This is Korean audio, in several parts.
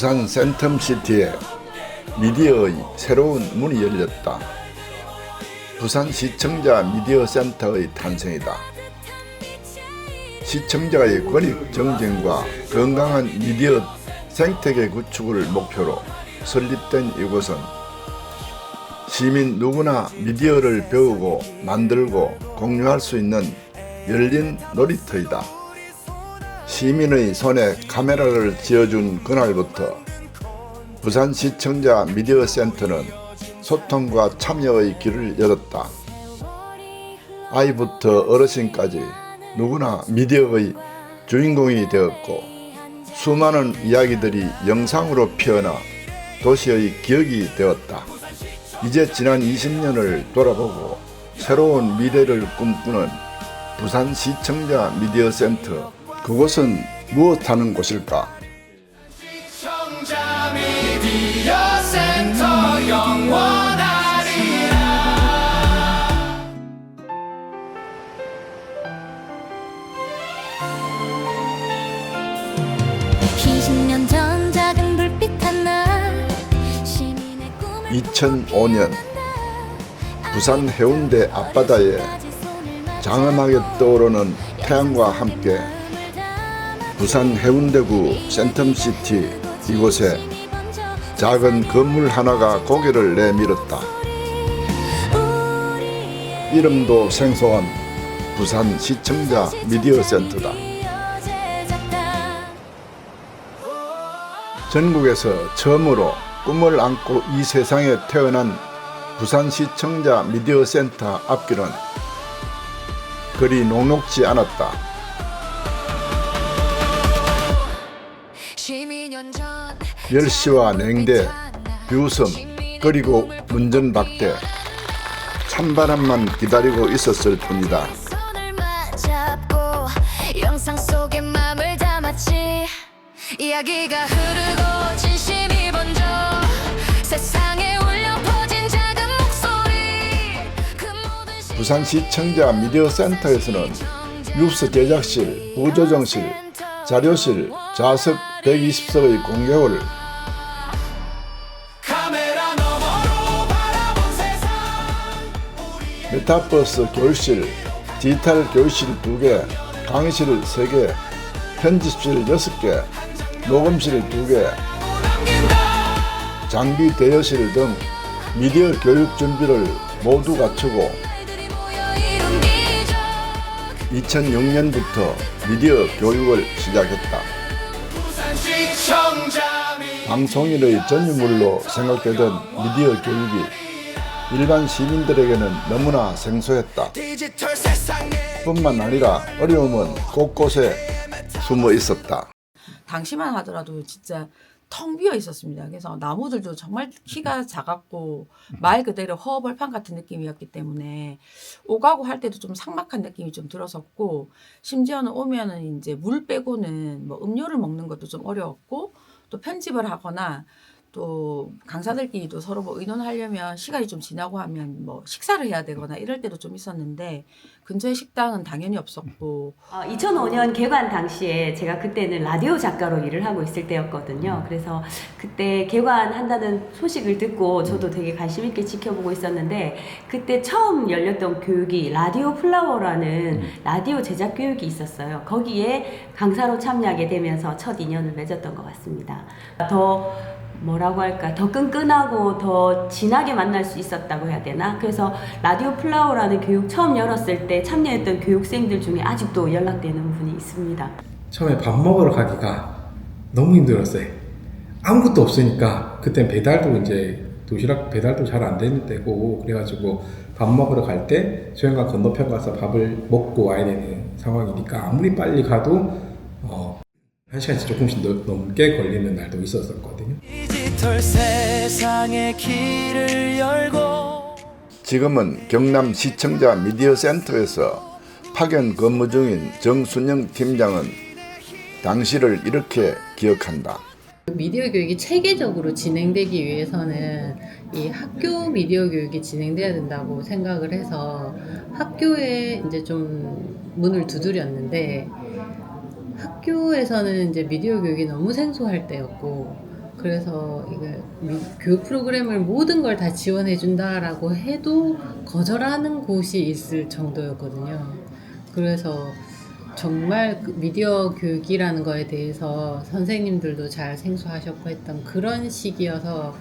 부산 센텀시티에 미디어의 새로운 문이 열렸다. 부산시청자 미디어센터의 탄생이다. 시청자의 권익 정쟁과 건강한 미디어 생태계 구축을 목표로 설립된 이곳은 시민 누구나 미디어를 배우고 만들고 공유할 수 있는 열린 놀이터이다. 시민의 손에 카메라를 쥐어준 그날부터 부산시청자 미디어센터는 소통과 참여의 길을 열었다. 아이부터 어르신까지 누구나 미디어의 주인공이 되었고 수많은 이야기들이 영상으로 피어나 도시의 기억이 되었다. 이제 지난 20년을 돌아보고 새로운 미래를 꿈꾸는 부산시청자 미디어센터, 그곳은 무엇하는 곳일까? 시청자 미디어센터 영원하리라. 20년 전 작은 불빛 하나 2005년 부산 해운대 앞바다에 장엄하게 떠오르는 태양과 함께 부산 해운대구 센텀시티 이곳에 작은 건물 하나가 고개를 내밀었다. 이름도 생소한 부산 시청자 미디어 센터다. 전국에서 처음으로 꿈을 안고 이 세상에 태어난 부산 시청자 미디어 센터 앞길은 그리 녹록지 않았다. 멸시와 냉대, 비웃음, 그리고 문전박대, 찬바람만 기다리고 있었을 뿐이다. 영상 속에 맘을 담았지. 이야기가 흐르고 진심이 번져 세상에 울려 퍼진 작은 목소리. 부산시청자 미디어센터에서는 뉴스 제작실, 부조정실, 자료실, 좌석 120석의 공개홀, 메타버스 교실실, 디지털 교실실 2개, 강의실 3개, 편집실 6개, 녹음실 2개, 장비 대여실 등 미디어 교육 준비를 모두 갖추고 2006년부터 미디어 교육을 시작했다. 방송인의 전유물로 생각되던 미디어 교육이 일반 시민들에게는 너무나 생소했다. 뿐만 아니라 어려움은 곳곳에 숨어 있었다. 당시만 하더라도 진짜 텅 비어 있었습니다. 그래서 나무들도 정말 키가 작았고 말 그대로 허벌판 같은 느낌이었기 때문에 오가고 할 때도 좀 삭막한 느낌이 좀 들었었고, 심지어는 오면은 이제 물 빼고는 뭐 음료를 먹는 것도 좀 어려웠고, 또 편집을 하거나 또 강사들끼리도 서로 뭐 의논하려면 시간이 좀 지나고 하면 뭐 식사를 해야 되거나 이럴 때도 좀 있었는데 근처에 식당은 당연히 없었고. 2005년 개관 당시에 제가 그때는 라디오 작가로 일을 하고 있을 때였거든요. 그래서 그때 개관한다는 소식을 듣고 저도 되게 관심 있게 지켜보고 있었는데, 그때 처음 열렸던 교육이 라디오 플라워라는 라디오 제작 교육이 있었어요. 거기에 강사로 참여하게 되면서 첫 인연을 맺었던 것 같습니다. 더 뭐라고 할까, 더 끈끈하고 더 진하게 만날 수 있었다고 해야 되나? 그래서 라디오 플라워라는 교육 처음 열었을 때 참여했던 교육생들 중에 아직도 연락되는 분이 있습니다. 처음에 밥 먹으러 가기가 너무 힘들었어요. 아무것도 없으니까. 그땐 배달도 이제 도시락 배달도 잘 안 되는 때고, 그래가지고 밥 먹으러 갈 때 수영관 건너편 가서 밥을 먹고 와야 되는 상황이니까 아무리 빨리 가도 1시간씩 조금씩 넘게 걸리는 날도 있었거든요. 세상의 길을 열고. 지금은 경남 시청자 미디어 센터에서 파견 근무 중인 정순영 팀장은 당시를 이렇게 기억한다. 미디어 교육이 체계적으로 진행되기 위해서는 이 학교 미디어 교육이 진행돼야 된다고 생각을 해서 학교에 이제 좀 문을 두드렸는데, 학교에서는 이제 미디어 교육이 너무 생소할 때였고, 그래서 이게 교육 프로그램을 모든 걸 다 지원해 준다라고 해도 거절하는 곳이 있을 정도였거든요. 그래서 정말 그 미디어 교육이라는 거에 대해서 선생님들도 잘 생소하셨고 했던 그런 시기여서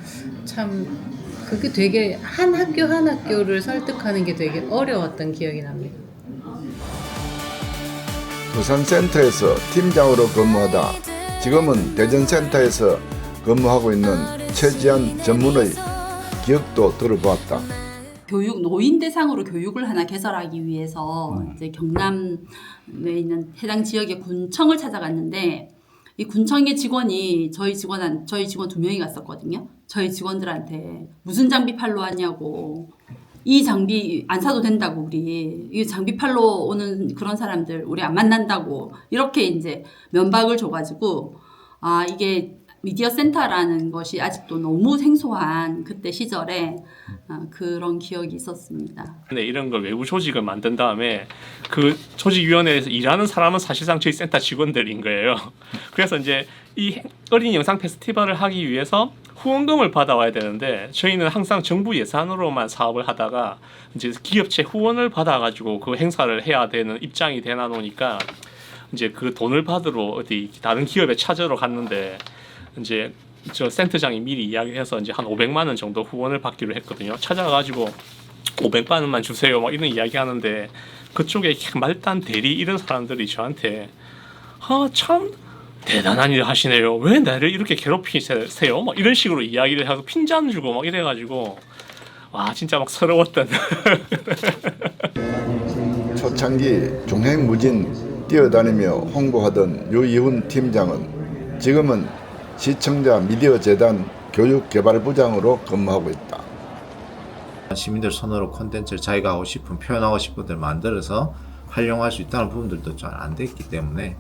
참 그게 되게 한 학교 한 학교를 설득하는 게 되게 어려웠던 기억이 납니다. 부산센터에서 팀장으로 근무하다 지금은 대전센터에서 근무하고 있는 최지한 전문의 기억도 들어보았다. 교육 노인 대상으로 교육을 하나 개설하기 위해서 이제 경남에 있는 해당 지역의 군청을 찾아갔는데 이 군청의 직원이 저희 직원 2명이 갔었거든요. 저희 직원들한테 무슨 장비 팔러 왔냐고, 이 장비 안 사도 된다고, 우리 이 장비 팔러 오는 그런 사람들 우리 안 만난다고 이렇게 이제 면박을 줘가지고 아 이게 미디어 센터라는 것이 아직도 너무 생소한 그때 시절에 그런 기억이 있었습니다. 네, 이런 걸 외부 조직을 만든 다음에 그 조직위원회에서 일하는 사람은 사실상 저희 센터 직원들인 거예요. 그래서 이제 이 어린이 영상 페스티벌을 하기 위해서 후원금을 받아와야 되는데 저희는 항상 정부 예산으로만 사업을 하다가 이제 기업체 후원을 받아가지고 그 행사를 해야 되는 입장이 되나 놓으니까 이제 그 돈을 받으러 어디 다른 기업에 찾으러 갔는데 이제 저 센터장이 미리 이야기해서 이제 한 500만 원 정도 후원을 받기로 했거든요. 찾아가지고 500만 원만 주세요 막 이런 이야기 하는데 그쪽에 말단 대리 이런 사람들이 저한테 참 대단한 일 하시네요. 왜 나를 이렇게 괴롭히세요? 막 이런 식으로 이야기를 하고 핀잔 주고 막 이래가지고 와 진짜 막 서러웠던. 초창기 종횡무진 뛰어다니며 홍보하던 유이훈 팀장은 지금은 시청자 미디어 재단 교육개발부장으로 근무하고 있다. 시민들 손으로 콘텐츠를 자기가 하고 싶은 표현하고 싶은 것들을 만들어서 활용할 수 있다는 부분들도 잘 안 됐기 때문에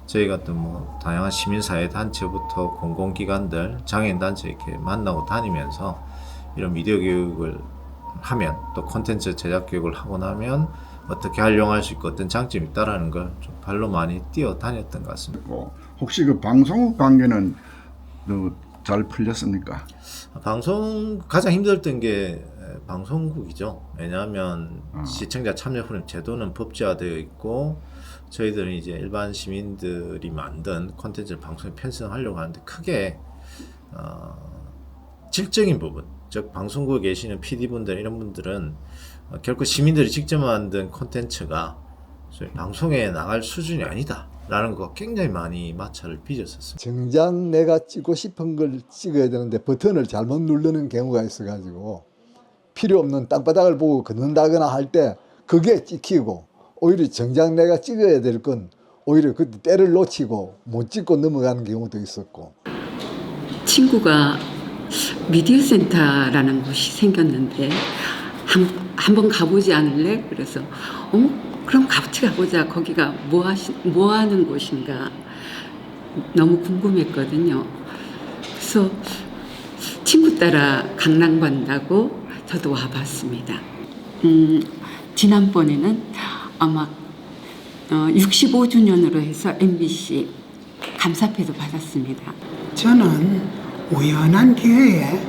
저희가 또 뭐 다양한 시민사회 단체부터 공공기관들, 장애인단체 이렇게 만나고 다니면서 이런 미디어 교육을 하면 또 콘텐츠 제작 교육을 하고 나면 어떻게 활용할 수 있고 어떤 장점이 있다라는 걸 좀 발로 많이 뛰어다녔던 것 같습니다. 혹시 그 방송국 관계는 잘 풀렸습니까? 방송 가장 힘들었던 게 방송국이죠. 왜냐하면 시청자 참여 후원 제도는 법제화되어 있고 저희들은 이제 일반 시민들이 만든 콘텐츠를 방송에 편성하려고 하는데 크게 질적인 부분, 즉 방송국에 계시는 PD분들 이런 분들은 결코 시민들이 직접 만든 콘텐츠가 방송에 나갈 수준이 아니다 라는 거 굉장히 많이 마찰을 빚었었습니다. 정작 내가 찍고 싶은 걸 찍어야 되는데 버튼을 잘못 누르는 경우가 있어가지고 필요 없는 땅바닥을 보고 걷는다거나 할 때 그게 찍히고 오히려 정작 내가 찍어야 될 건 오히려 그 때를 놓치고 못 찍고 넘어가는 경우도 있었고. 친구가 미디어 센터라는 곳이 생겼는데 한번 가보지 않을래? 그래서 그럼 같이 가보자. 거기가 뭐 하는 곳인가 너무 궁금했거든요. 그래서 친구 따라 강남 간다고 저도 와봤습니다. 지난번에는 아마 65주년으로 해서 MBC 감사패도 받았습니다. 저는 우연한 기회에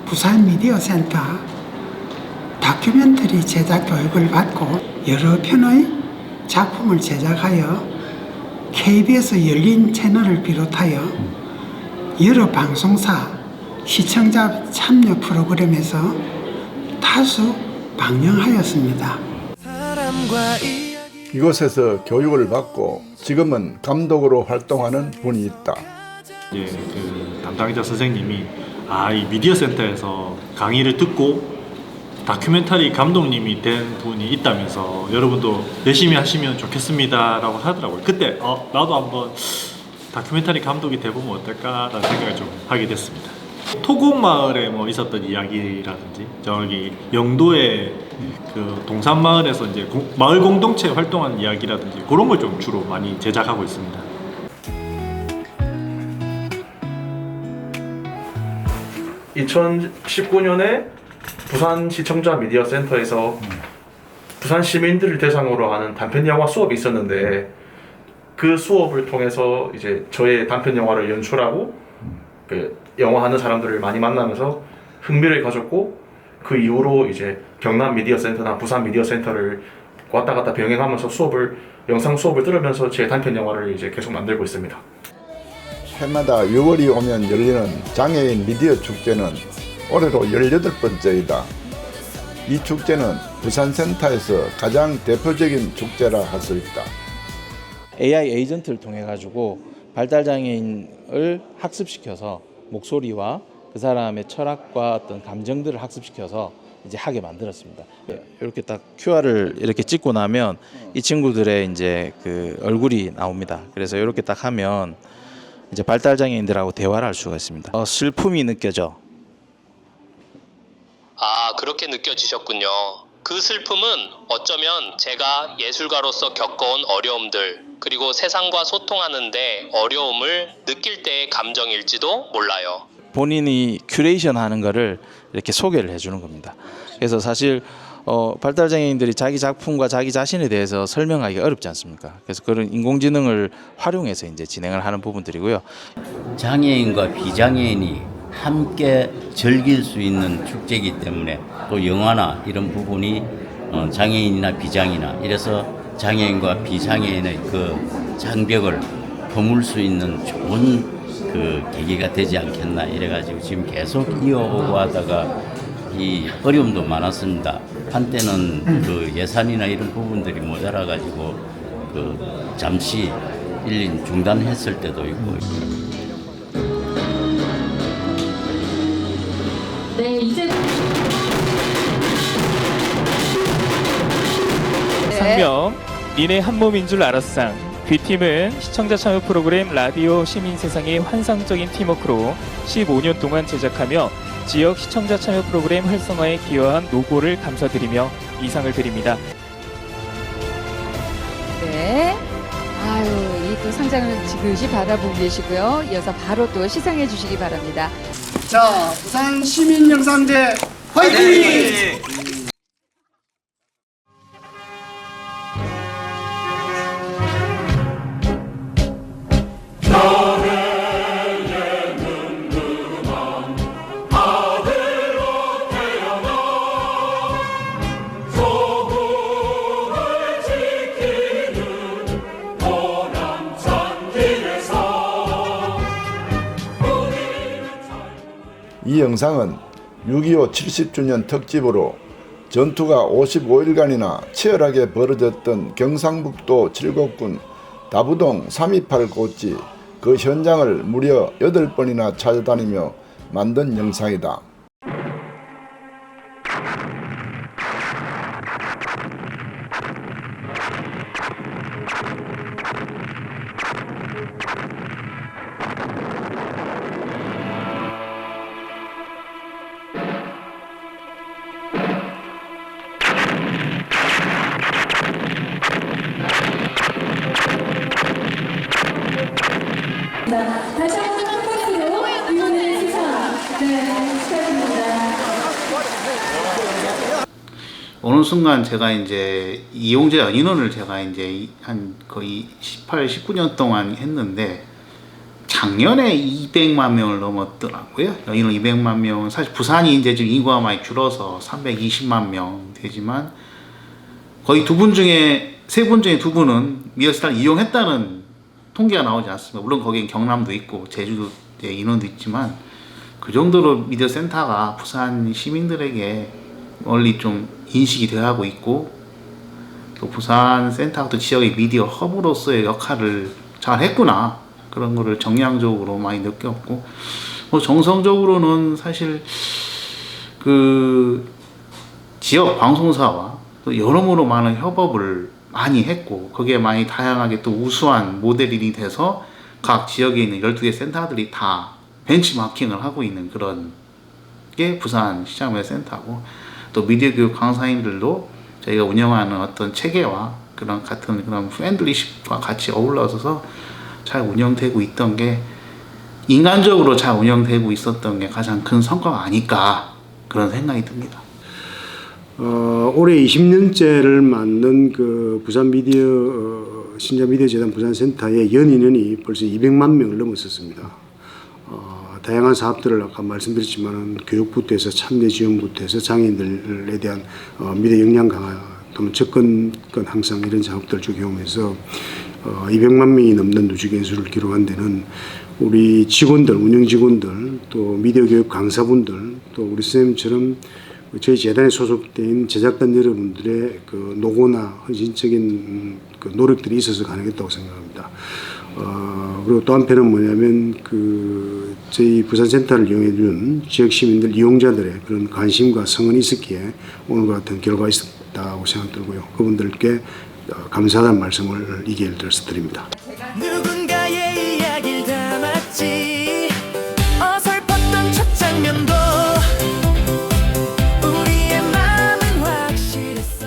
부산 미디어 센터 다큐멘터리 제작 교육을 받고 여러 편의 작품을 제작하여 KBS 열린 채널을 비롯하여 여러 방송사 시청자 참여 프로그램에서 다수 방영하였습니다. 이곳에서 교육을 받고 지금은 감독으로 활동하는 분이 있다. 예, 그 담당자 선생님이 이 미디어 센터에서 강의를 듣고 다큐멘터리 감독님이 된 분이 있다면서 여러분도 열심히 하시면 좋겠습니다라고 하더라고요. 그때 나도 한번 다큐멘터리 감독이 돼보면 어떨까라는 생각을 좀 하게 됐습니다. 토곡마을에 뭐 있었던 이야기라든지 저기 영도의 그 동산마을에서 이제 마을 공동체 활동하는 이야기라든지 그런 걸 좀 주로 많이 제작하고 있습니다. (2019년에) 부산 시청자 미디어 센터에서 부산 시민들을 대상으로 하는 단편 영화 수업이 있었는데 그 수업을 통해서 이제 저의 단편 영화를 연출하고 그 영어 하는 사람들을 많이 만나면서 흥미를 가졌고 그 이후로 이제 경남 미디어 센터나 부산 미디어 센터를 왔다 갔다 병행하면서 영상 수업을 들으면서 제 단편 영화를 이제 계속 만들고 있습니다. 해마다 6월이 오면 열리는 장애인 미디어 축제는 올해로 18번째이다. 이 축제는 부산센터에서 가장 대표적인 축제라 할 수 있다. AI 에이전트를 통해 가지고 발달장애인을 학습시켜서 목소리와 그 사람의 철학과 어떤 감정들을 학습시켜서 이제 하게 만들었습니다. 이렇게 딱 QR을 이렇게 찍고 나면 이 친구들의 이제 그 얼굴이 나옵니다. 그래서 이렇게 딱 하면 이제 발달장애인들하고 대화를 할 수가 있습니다. 슬픔이 느껴져. 아, 그렇게 느껴지셨군요. 그 슬픔은 어쩌면 제가 예술가로서 겪어온 어려움들, 그리고 세상과 소통하는데 어려움을 느낄 때의 감정일지도 몰라요. 본인이 큐레이션 하는 거를 이렇게 소개를 해주는 겁니다. 그래서 사실 발달장애인들이 자기 작품과 자기 자신에 대해서 설명하기가 어렵지 않습니까? 그래서 그런 인공지능을 활용해서 이제 진행을 하는 부분들이고요. 장애인과 비장애인이 함께 즐길 수 있는 축제이기 때문에 또 영화나 이런 부분이 장애인이나 비장이나 이래서 장애인과 비장애인의 그 장벽을 허물 수 있는 좋은 그 계기가 되지 않겠나 이래가지고 지금 계속 이어오고 하다가 이 어려움도 많았습니다. 한때는 그 예산이나 이런 부분들이 모자라가지고 그 잠시 중단했을 때도 있고. 네, 이제 상명 니네 한몸인 줄 알았상. 귀팀은 시청자 참여 프로그램 라디오 시민세상의 환상적인 팀워크로 15년 동안 제작하며 지역 시청자 참여 프로그램 활성화에 기여한 노고를 감사드리며 이상을 드립니다. 네. 아유, 이 또 상장을 지그시 바라보고 계시고요. 이어서 바로 또 시상해 주시기 바랍니다. 자, 부산 시민영상제 화이팅! 이 영상은 6.25 70주년 특집으로 전투가 55일간이나 치열하게 벌어졌던 경상북도 칠곡군 다부동 328 고지 그 현장을 무려 8번이나 찾아다니며 만든 영상이다. 다시 한번 한 번으로 이번에 시상 축하드립니다. 어느 순간 제가 이제 이용자 연인원을 제가 이제 한 거의 18, 19년 동안 했는데 작년에 200만 명을 넘었더라고요. 연인원 200만 명은 사실 부산이 이제 지금 인구가 많이 줄어서 320만 명 되지만 거의 세 분 중에 2분은 미디어센터를 이용했다는 통계가 나오지 않습니다. 물론 거기엔 경남도 있고 제주도 인원도 있지만 그 정도로 미디어센터가 부산 시민들에게 멀리 좀 인식이 되어가고 있고 또 부산 센터가 또 지역의 미디어 허브로서의 역할을 잘 했구나 그런 거를 정량적으로 많이 느꼈고 뭐 정성적으로는 사실 그 지역 방송사와 또 여러모로 많은 협업을 많이 했고 거기에 많이 다양하게 또 우수한 모델이 돼서 각 지역에 있는 12개 센터들이 다 벤치마킹을 하고 있는 그런 게 부산 시장의 센터고 또 미디어 교육 강사님들도 저희가 운영하는 어떤 체계와 그런 같은 그런 프렌들리십과 같이 어울러서 잘 운영되고 있던 게 인간적으로 잘 운영되고 있었던 게 가장 큰 성과가 아닐까 그런 생각이 듭니다. 올해 20년째를 맞는 그 부산 미디어 신자 미디어 재단 부산센터의 연인원이 벌써 200만 명을 넘었었습니다. 다양한 사업들을 아까 말씀드렸지만 교육부터 해서 참여 지원부터 해서 장애인들에 대한 미래 역량 강화 또는 접근권 향상 이런 작업들을 적용해서 200만 명이 넘는 누적 인수를 기록한 데는 우리 직원들, 운영 직원들, 또 미디어 교육 강사분들, 또 우리 선생님처럼 저희 재단에 소속된 제작단 여러분들의 그 노고나 헌신적인 그 노력들이 있어서 가능했다고 생각합니다. 그리고 또 한편은 뭐냐면 그 저희 부산센터를 이용해준 지역 시민들 이용자들의 그런 관심과 성원이 있었기에 오늘과 같은 결과가 있었다고 생각들고요. 그분들께 감사하다는 말씀을 이 기회를 들어서 드립니다. 누군가의 이야기를 담았지 어설펐던 첫 장면도 우리의 마음은 확실했어.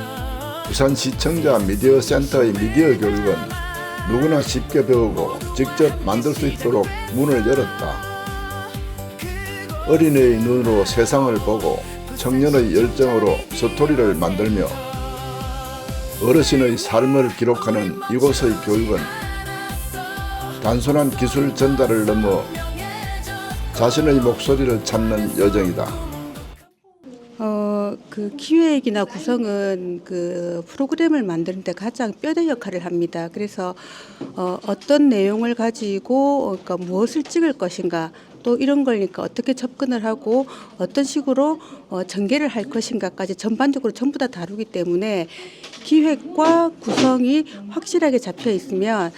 부산시청자 미디어센터의 미디어 교육은 누구나 쉽게 배우고 직접 만들 수 있도록 문을 열었다. 어린이의 눈으로 세상을 보고 청년의 열정으로 스토리를 만들며 어르신의 삶을 기록하는 이곳의 교육은 단순한 기술 전달을 넘어 자신의 목소리를 찾는 여정이다. 그 기획이나 구성은 그 프로그램을 만드는데 가장 뼈대 역할을 합니다. 그래서 어떤 내용을 가지고 그러니까 무엇을 찍을 것인가, 또 이런 거니까 어떻게 접근을 하고 어떤 식으로 전개를 할 것인가까지 전반적으로 전부 다 다루기 때문에 기획과 구성이 확실하게 잡혀 있으면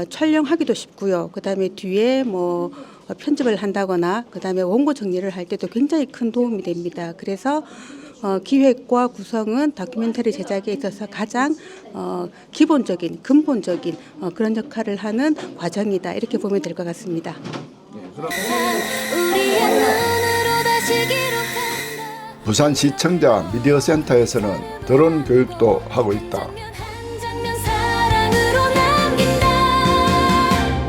촬영하기도 쉽고요. 그다음에 뒤에 뭐 편집을 한다거나 그다음에 원고 정리를 할 때도 굉장히 큰 도움이 됩니다. 그래서 기획과 구성은 다큐멘터리 제작에 있어서 가장 기본적인 근본적인 그런 역할을 하는 과정이다, 이렇게 보면 될 것 같습니다. 부산시청자 미디어센터에서는 드론 교육도 하고 있다.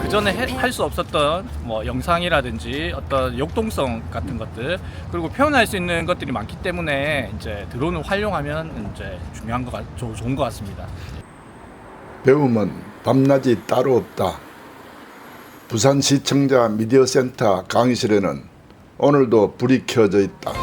그전에 할 수 없었던 뭐 영상이라든지 어떤 역동성 같은 것들, 그리고 표현할 수 있는 것들이 많기 때문에 이제 드론을 활용하면 이제 좋은 것 같습니다. 배움은 밤낮이 따로 없다. 부산시청자 미디어센터 강의실에는 오늘도 불이 켜져 있다.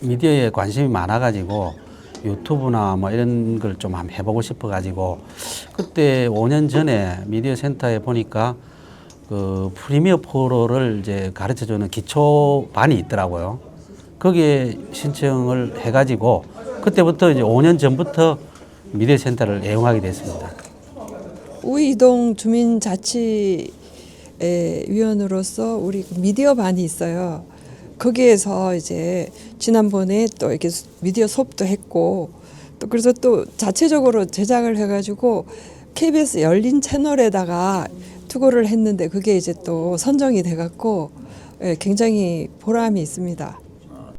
미디어에 관심이 많아가지고 유튜브나 뭐 이런 걸 좀 한번 해보고 싶어가지고 그때 5년 전에 미디어 센터에 보니까 그 프리미어 프로를 이제 가르쳐주는 기초반이 있더라고요. 거기에 신청을 해가지고 그때부터 이제 5년 전부터 미디어 센터를 애용하게 됐습니다. 우이동 주민자치위원으로서 우리 미디어 반이 있어요. 거기에서 이제 지난번에 또 이렇게 미디어 수업도 했고, 또 그래서 또 자체적으로 제작을 해가지고 KBS 열린 채널에다가 투고를 했는데 그게 이제 또 선정이 돼갖고 굉장히 보람이 있습니다.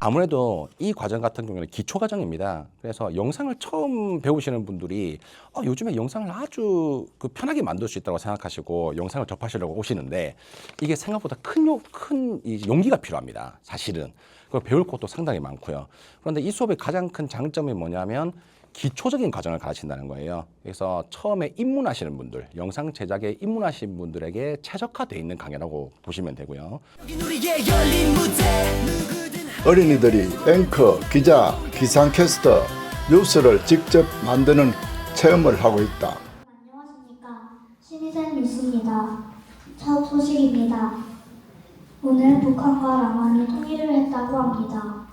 아무래도 이 과정 같은 경우는 기초 과정입니다. 그래서 영상을 처음 배우시는 분들이 요즘에 영상을 아주 편하게 만들 수 있다고 생각하시고 영상을 접하시려고 오시는데 이게 생각보다 큰 용기가 필요합니다. 사실은. 그걸 배울 것도 상당히 많고요. 그런데 이 수업의 가장 큰 장점이 뭐냐면 기초적인 과정을 가르친다는 거예요. 그래서 처음에 입문하시는 분들, 영상 제작에 입문하신 분들에게 최적화되어 있는 강의라고 보시면 되고요. 어린이들이 앵커, 기자, 기상캐스터, 뉴스를 직접 만드는 체험을 하고 있다. 안녕하십니까. 신희생 뉴스입니다. 첫 소식입니다. 오늘 북한과 남한이 통일을 했다고 합니다.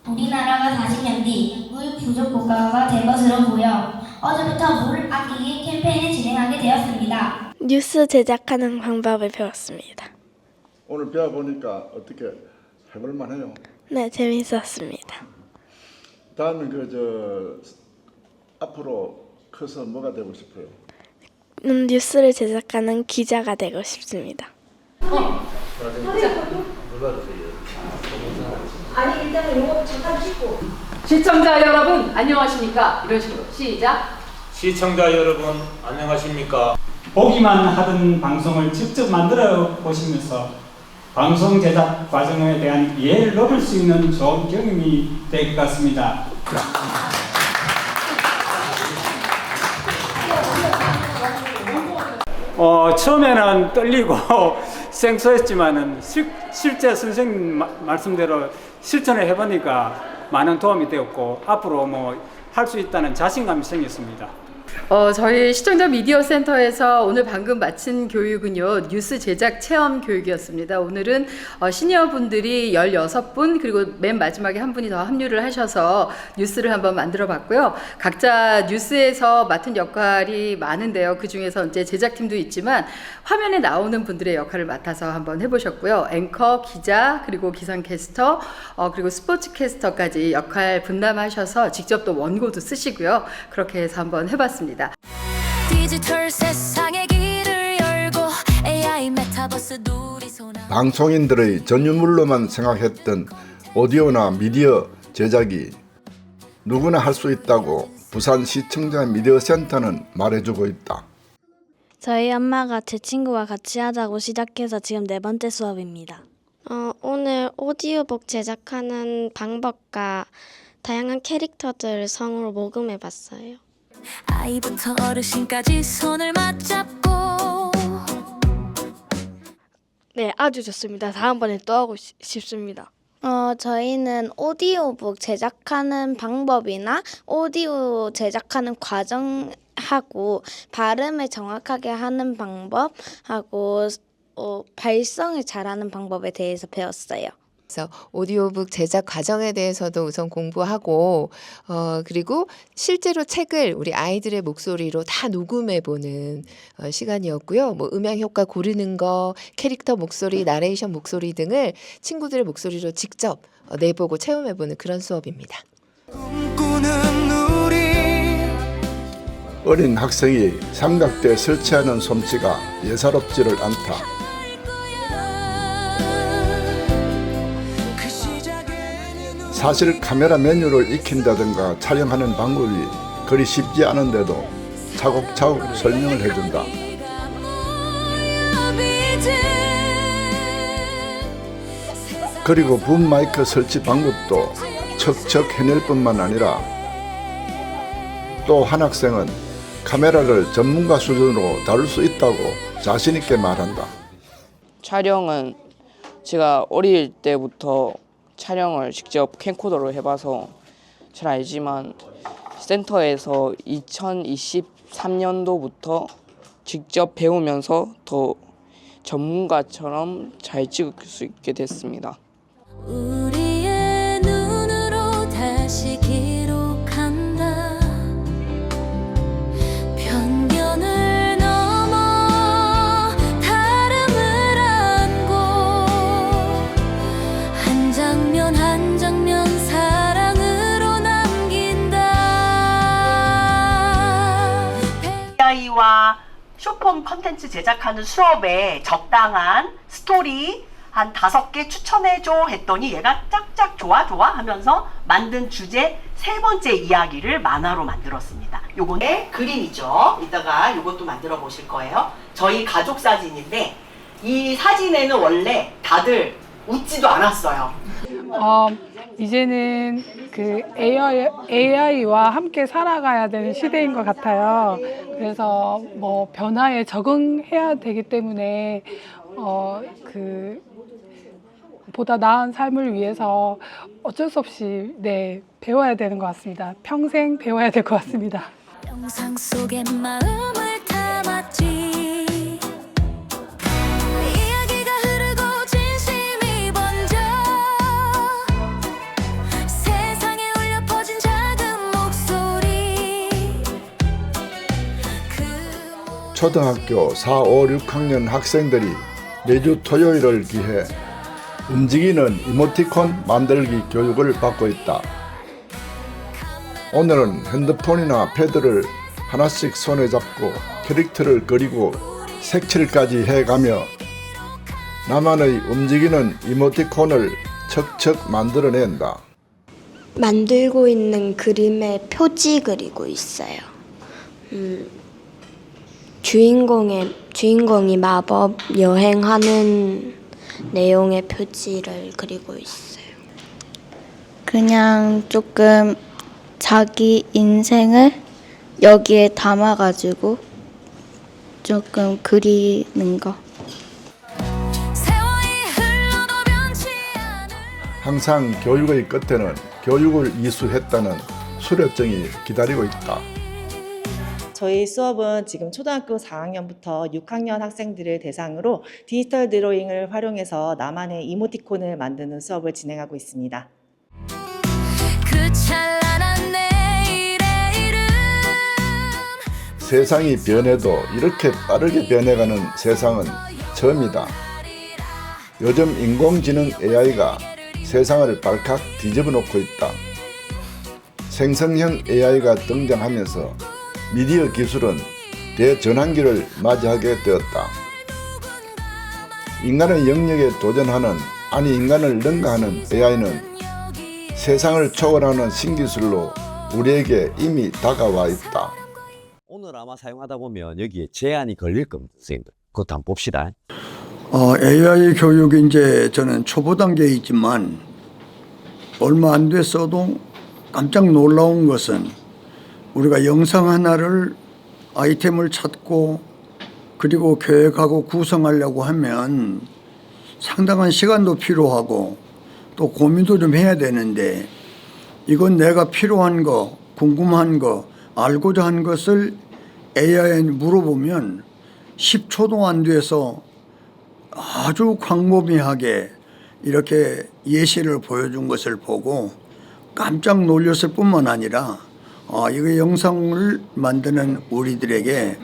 우리나라가 40년 뒤 물 부족 국가가 될 것으로 보여 어제부터 물 아끼기 캠페인을 진행하게 되었습니다. 뉴스 제작하는 방법을 배웠습니다. 오늘 배워보니까 어떻게 해볼만 해요? 네, 재밌었습니다. 다음은 앞으로 커서 뭐가 되고 싶어요? 뉴스를 제작하는 기자가 되고 싶습니다. 아니 일단은 요거 잠깐 찍고. 시청자 여러분 안녕하십니까? 이런 식으로 시작. 시청자 여러분 안녕하십니까? 보기만 하던 방송을 직접 만들어 보시면서 방송 제작 과정에 대한 이해를 높일 수 있는 좋은 경험이 될 것 같습니다. 처음에는 떨리고 생소했지만은 실제 선생님 말씀대로 실천을 해보니까 많은 도움이 되었고 앞으로 할 수 있다는 자신감이 생겼습니다. 저희 시청자 미디어 센터에서 오늘 방금 마친 교육은요, 뉴스 제작 체험 교육이었습니다. 오늘은 시니어 분들이 16분, 그리고 맨 마지막에 한 분이 더 합류를 하셔서 뉴스를 한번 만들어 봤고요. 각자 뉴스에서 맡은 역할이 많은데요. 그 중에서 이제 제작팀도 있지만 화면에 나오는 분들의 역할을 맡아서 한번 해보셨고요. 앵커, 기자, 그리고 기상캐스터, 그리고 스포츠캐스터까지 역할 분담하셔서 직접 또 원고도 쓰시고요. 그렇게 해서 한번 해봤습니다. 디지털 세상의 길을 열고 AI 메타버스 놀이소나 방송인들의 전유물로만 생각했던 오디오나 미디어 제작이 누구나 할 수 있다고 부산 시청자 미디어 센터는 말해주고 있다. 저희 엄마가 제 친구와 같이 하자고 시작해서 지금 4번째 수업입니다. 오늘 오디오북 제작하는 방법과 다양한 캐릭터들을 성으로 녹음해봤어요. 아이부터 어르신까지 손을 맞잡고 네, 아주 좋습니다. 다음번에 또 하고 싶습니다. 저희는 오디오북 제작하는 방법이나 오디오 제작하는 과정하고 발음을 정확하게 하는 방법하고 발성을 잘하는 방법에 대해서 배웠어요. 그래서 오디오북 제작 과정에 대해서도 우선 공부하고 그리고 실제로 책을 우리 아이들의 목소리로 다 녹음해보는 시간이었고요. 음향 효과 고르는 거, 캐릭터 목소리, 나레이션 목소리 등을 친구들의 목소리로 직접 내보고 체험해보는 그런 수업입니다. 어린 학생이 삼각대에 설치하는 솜씨가 예사롭지를 않다. 사실 카메라 메뉴를 익힌다든가 촬영하는 방법이 그리 쉽지 않은데도 차곡차곡 설명을 해준다. 그리고 붐 마이크 설치 방법도 척척 해낼 뿐만 아니라 또 한 학생은 카메라를 전문가 수준으로 다룰 수 있다고 자신 있게 말한다. 촬영은 제가 어릴 때부터 촬영을 직접 캠코더로 해봐서 잘 알지만 센터에서 2023년도부터 직접 배우면서 더 전문가처럼 잘 찍을 수 있게 됐습니다. 우리의 눈으로 다시 기록한다. 편견을 넘어 다름을 안고 한 장면 한 장면 사랑으로 남긴다. AI와 쇼폼 컨텐츠 제작하는 수업에 적당한 스토리 한 5개 추천해줘 했더니 얘가 짝짝 좋아 하면서 만든 주제 3번째 이야기를 만화로 만들었습니다. 요거는 그림이죠. 이따가 요것도 만들어 보실 거예요. 저희 가족 사진인데 이 사진에는 원래 다들 웃지도 않았어요. 이제는 그 AI와 함께 살아가야 되는 시대인 것 같아요. 그래서 변화에 적응해야 되기 때문에 보다 나은 삶을 위해서 어쩔 수 없이 배워야 되는 것 같습니다. 평생 배워야 될 것 같습니다. 영상 속에 마음을 담았지. 이야기가 흐르고 진심이 번져 세상에 울려 퍼진 작은 목소리. 초등학교 4, 5, 6학년 학생들이 매주 토요일을 기해 움직이는 이모티콘 만들기 교육을 받고 있다. 오늘은 핸드폰이나 패드를 하나씩 손에 잡고 캐릭터를 그리고 색칠까지 해가며 나만의 움직이는 이모티콘을 척척 만들어낸다. 만들고 있는 그림에 표지 그리고 있어요. 주인공이 마법 여행하는 내용의 표지를 그리고 있어요. 그냥 조금 자기 인생을 여기에 담아가지고 조금 그리는 거. 항상 교육의 끝에는 교육을 이수했다는 수료증이 기다리고 있다. 저희 수업은 지금 초등학교 4학년부터 6학년 학생들을 대상으로 디지털 드로잉을 활용해서 나만의 이모티콘을 만드는 수업을 진행하고 있습니다. 세상이 변해도 이렇게 빠르게 변해가는 세상은 처음이다. 요즘 인공지능 AI가 세상을 발칵 뒤집어 놓고 있다. 생성형 AI가 등장하면서 미디어 기술은 대전환기를 맞이하게 되었다. 인간의 영역에 도전하는, 아니 인간을 능가하는 AI는 세상을 초월하는 신기술로 우리에게 이미 다가와 있다. 오늘 아마 사용하다 보면 여기에 제한이 걸릴 겁니다, 선생님들. 그것도 한번 봅시다. AI 교육이 이제 저는 초보 단계에 있지만 얼마 안 됐어도 깜짝 놀라운 것은 우리가 영상 하나를 아이템을 찾고 그리고 계획하고 구성하려고 하면 상당한 시간도 필요하고 또 고민도 좀 해야 되는데 이건 내가 필요한 거, 궁금한 거, 알고자 한 것을 AI에 물어보면 10초도 안 돼서 아주 광범위하게 이렇게 예시를 보여준 것을 보고 깜짝 놀랐을 뿐만 아니라 이거 영상을 만드는 우리들에게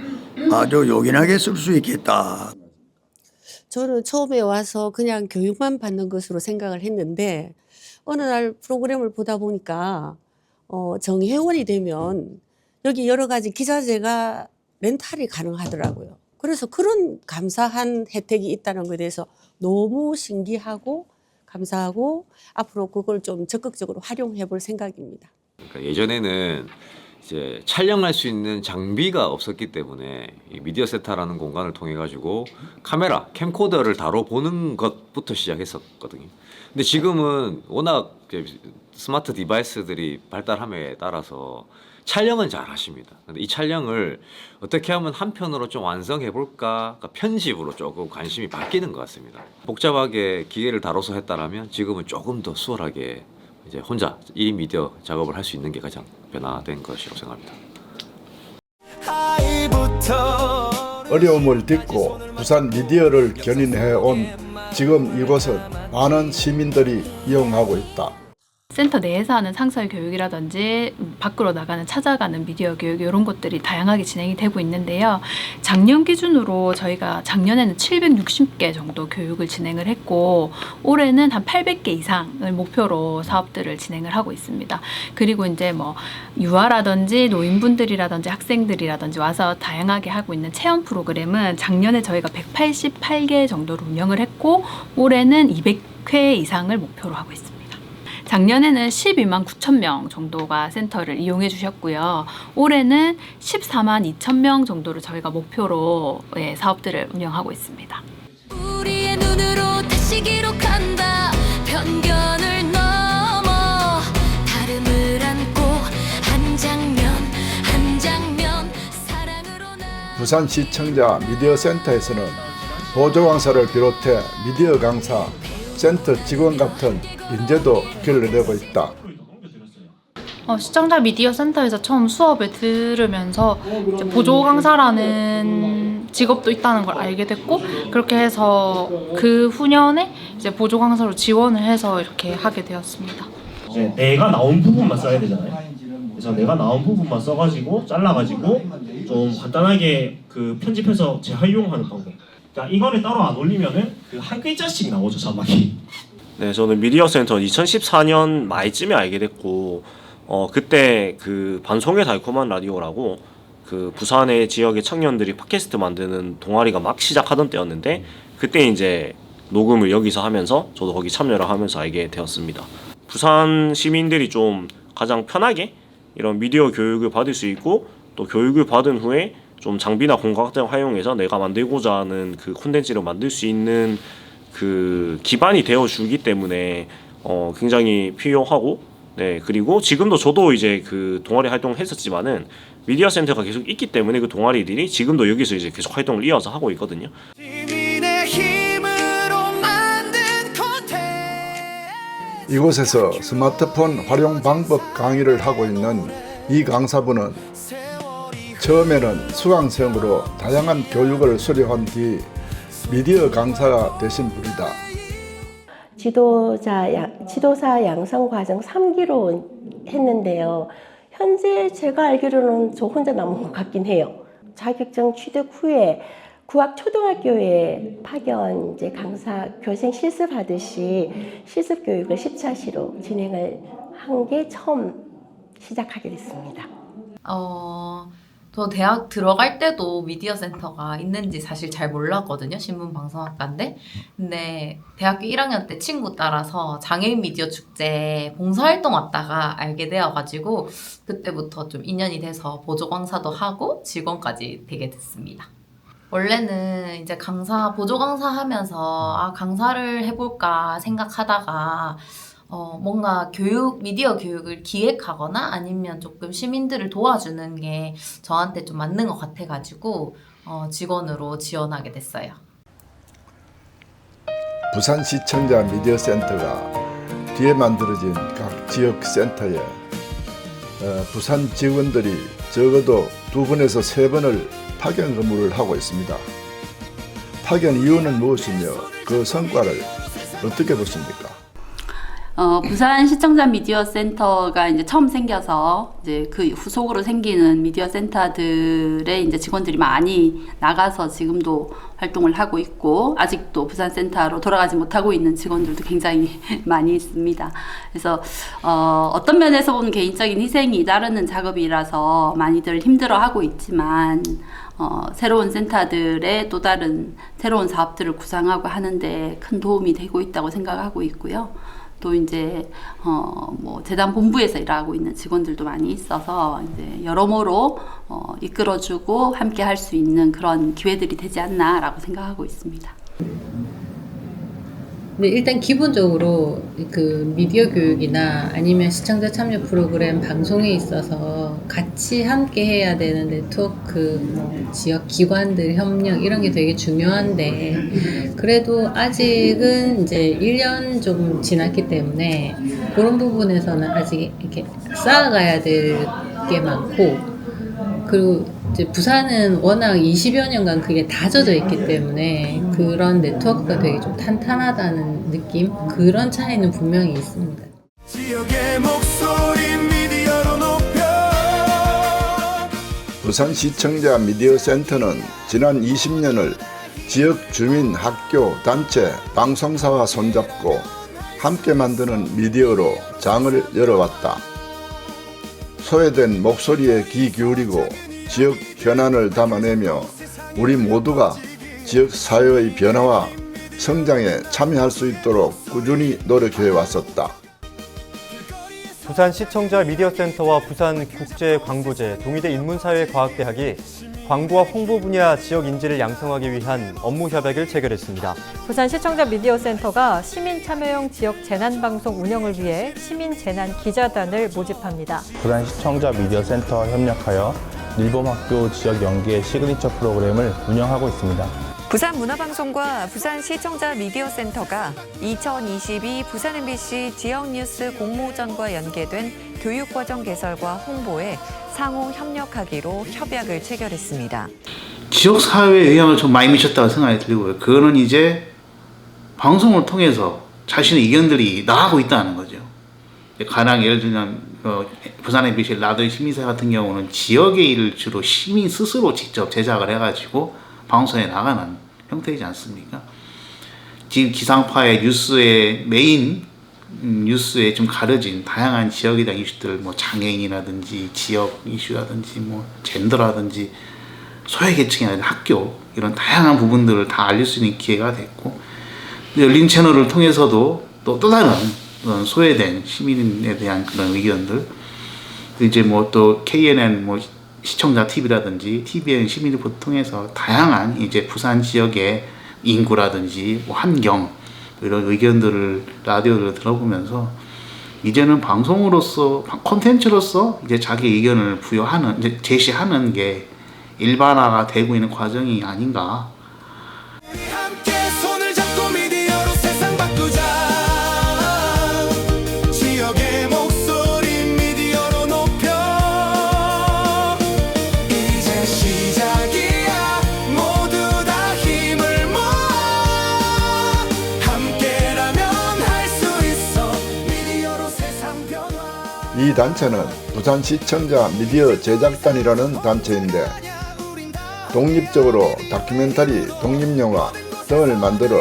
아주 요긴하게 쓸 수 있겠다. 저는 처음에 와서 그냥 교육만 받는 것으로 생각을 했는데 어느 날 프로그램을 보다 보니까 정회원이 되면 여기 여러 가지 기자재가 렌탈이 가능하더라고요. 그래서 그런 감사한 혜택이 있다는 것에 대해서 너무 신기하고 감사하고 앞으로 그걸 좀 적극적으로 활용해 볼 생각입니다. 그러니까 예전에는 이제 촬영할 수 있는 장비가 없었기 때문에 이 미디어 센터라는 공간을 통해 가지고 카메라, 캠코더를 다뤄보는 것부터 시작했었거든요. 근데 지금은 워낙 스마트 디바이스들이 발달함에 따라서 촬영은 잘 하십니다. 근데 이 촬영을 어떻게 하면 한편으로 좀 완성해 볼까, 그러니까 편집으로 조금 관심이 바뀌는 것 같습니다. 복잡하게 기계를 다뤄서 했다라면 지금은 조금 더 수월하게 이제 혼자 1인 미디어 작업을 할 수 있는 게 가장 변화된 것이라고 생각합니다. 어려움을 딛고 부산 미디어를 견인해온 지금 이곳은 많은 시민들이 이용하고 있다. 센터 내에서 하는 상설 교육이라든지 밖으로 나가는 찾아가는 미디어 교육 이런 것들이 다양하게 진행이 되고 있는데요. 작년 기준으로 저희가 작년에는 760개 정도 교육을 진행을 했고 올해는 한 800개 이상을 목표로 사업들을 진행을 하고 있습니다. 그리고 이제 뭐 유아라든지 노인분들이라든지 학생들이라든지 와서 다양하게 하고 있는 체험 프로그램은 작년에 저희가 188개 정도로 운영을 했고 올해는 200회 이상을 목표로 하고 있습니다. 작년에는 12만 9천 명 정도가 센터를 이용해 주셨고요. 올해는 14만 2천 명 정도를 저희가 목표로 사업들을 운영하고 있습니다. 우리의 눈으로 다시 기록한다. 편견을 넘어 다름을 안고 한 장면 한 장면 사랑으로 부산 시청자 미디어 센터에서는 보조 강사를 비롯해 미디어 강사, 센터 직원 같은 인재도 길러내고 있다. 시청자 미디어 센터에서 처음 수업을 들으면서 이제 보조 강사라는 직업도 있다는 걸 알게 됐고 그렇게 해서 그 후년에 이제 보조 강사로 지원을 해서 이렇게 하게 되었습니다. 이제 내가 나온 부분만 써야 되잖아요. 그래서 내가 나온 부분만 써가지고 잘라가지고 좀 간단하게 그 편집해서 재활용하는 방법. 그러니까 이거를 따로 안 올리면은 그 한 글자씩 나오죠 자막이. 네, 저는 미디어 센터 2014년 말쯤에 알게 됐고 그때 그 반송의 달콤한 라디오라고 그 부산의 지역의 청년들이 팟캐스트 만드는 동아리가 막 시작하던 때였는데 그때 이제 녹음을 여기서 하면서 저도 거기 참여를 하면서 알게 되었습니다. 부산 시민들이 좀 가장 편하게 이런 미디어 교육을 받을 수 있고 또 교육을 받은 후에 좀 장비나 공과학을 활용해서 내가 만들고자 하는 그 콘텐츠를 만들 수 있는 그 기반이 되어 주기 때문에 굉장히 필요하고, 네, 그리고 지금도 저도 이제 그 동아리 활동을 했었지만은 미디어 센터가 계속 있기 때문에 그 동아리들이 지금도 여기서 이제 계속 활동을 이어서 하고 있거든요. 이곳에서 스마트폰 활용 방법 강의를 하고 있는 이 강사분은 처음에는 수강생으로 다양한 교육을 수료한 뒤 미디어 강사가 되신 분이다. 지도사 양성 과정 3기로 했는데요. 현재 제가 알기로는 저 혼자 남은 것 같긴 해요. 자격증 취득 후에 구학초등학교에 파견 이제 강사 교생 실습하듯이 실습 교육을 10차시로 진행을 한 게 처음 시작하게 됐습니다. 저 대학 들어갈 때도 미디어 센터가 있는지 사실 잘 몰랐거든요. 신문방송학과인데. 근데 대학교 1학년 때 친구 따라서 장애인 미디어 축제 봉사활동 왔다가 알게 되어가지고 그때부터 좀 인연이 돼서 보조강사도 하고 직원까지 되게 됐습니다. 원래는 이제 보조 강사 하면서 강사를 해볼까 생각하다가 뭔가 미디어 교육을 기획하거나 아니면 조금 시민들을 도와주는 게 저한테 좀 맞는 것 같아가지고 직원으로 지원하게 됐어요. 부산시청자 미디어 센터가 뒤에 만들어진 각 지역 센터에 부산 직원들이 적어도 2번에서 3번을 파견 근무를 하고 있습니다. 파견 이유는 무엇이며 그 성과를 어떻게 보십니까? 부산 시청자 미디어 센터가 이제 처음 생겨서 이제 그 후속으로 생기는 미디어 센터들의 이제 직원들이 많이 나가서 지금도 활동을 하고 있고 아직도 부산 센터로 돌아가지 못하고 있는 직원들도 굉장히 많이 있습니다. 그래서 어떤 면에서 보면 개인적인 희생이 따르는 작업이라서 많이들 힘들어하고 있지만 새로운 센터들의 또 다른 새로운 사업들을 구상하고 하는데 큰 도움이 되고 있다고 생각하고 있고요. 또 이제 뭐 재단 본부에서 일하고 있는 직원들도 많이 있어서 이제 여러모로 이끌어주고 함께 할 수 있는 그런 기회들이 되지 않나라고 생각하고 있습니다. 네, 일단 기본적으로 그 미디어 교육이나 아니면 시청자 참여 프로그램 방송에 있어서 같이 함께 해야 되는 네트워크, 지역 기관들 협력 이런 게 되게 중요한데 그래도 아직은 이제 1년 좀 지났기 때문에 그런 부분에서는 아직 이렇게 쌓아가야 될 게 많고 그리고 이제 부산은 워낙 20여 년간 그게 다져져 있기 때문에 그런 네트워크가 되게 좀 탄탄하다는 느낌? 그런 차이는 분명히 있습니다. 부산시청자 미디어 센터는 지난 20년을 지역 주민, 학교, 단체, 방송사와 손잡고 함께 만드는 미디어로 장을 열어왔다. 소외된 목소리에 귀 기울이고 지역 현안을 담아내며 우리 모두가 지역 사회의 변화와 성장에 참여할 수 있도록 꾸준히 노력해 왔었다. 부산 시청자 미디어 센터와 부산 국제광고제 동의대 인문사회과학대학이 광고와 홍보 분야 지역 인지를 양성하기 위한 업무 협약을 체결했습니다. 부산 시청자 미디어 센터가 시민 참여형 지역 재난 방송 운영을 위해 시민 재난 기자단을 모집합니다. 부산 시청자 미디어 센터와 협력하여 일본학교 지역 연계 시그니처 프로그램을 운영하고 있습니다. 부산 문화방송과 부산 시청자 미디어 센터가 2022 부산 MBC 지역 뉴스 공모전과 연계된 교육과정 개설과 홍보에 상호 협력하기로 협약을 체결했습니다. 지역 사회에 영향을 좀 많이 미쳤다고 생각이 들고요. 그거는 이제 방송을 통해서 자신의 의견들이 나가고 있다는 거죠. 가령 예를 들면 부산 MBC 라디오 시민사회 같은 경우는 지역의 일을 주로 시민 스스로 직접 제작을 해가지고 방송에 나가는 형태이지 않습니까? 지금 기상파의 뉴스의 메인 뉴스에 좀 가려진 다양한 지역에 대한 이슈들, 뭐 장애인이라든지 지역 이슈라든지 뭐 젠더라든지 소외계층이라든지 학교 이런 다양한 부분들을 다 알릴 수 있는 기회가 됐고 열린 채널을 통해서도 또 다른 소외된 시민에 대한 그런 의견들 이제 뭐 또 KNN 뭐 시청자 TV라든지 TVN 시민 리포트 통해서 다양한 이제 부산 지역의 인구라든지 뭐 환경 이런 의견들을 라디오를 들어보면서 이제는 방송으로서 콘텐츠로서 이제 자기 의견을 부여하는 이제 제시하는 게 일반화가 되고 있는 과정이 아닌가. 함께 손을 잡고 미디어로 세상 바꾸자. 지역의 목소리 미디어로 높여. 이제 시작이야. 모두 다 힘을 모아. 함께라면 할 수 있어. 미디어로 세상 변화. 이 단체는 부산 시청자 미디어 제작단이라는 단체인데 독립적으로 다큐멘터리, 독립영화 등을 만들어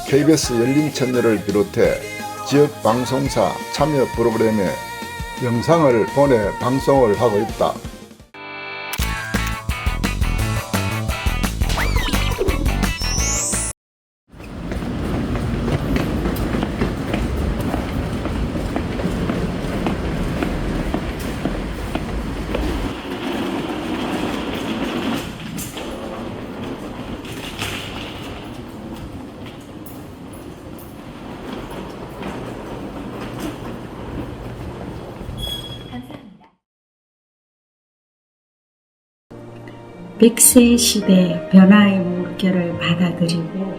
KBS 열린 채널을 비롯해 지역 방송사 참여 프로그램에 영상을 보내 방송을 하고 있다. 백세 시대 변화의 물결을 받아들이고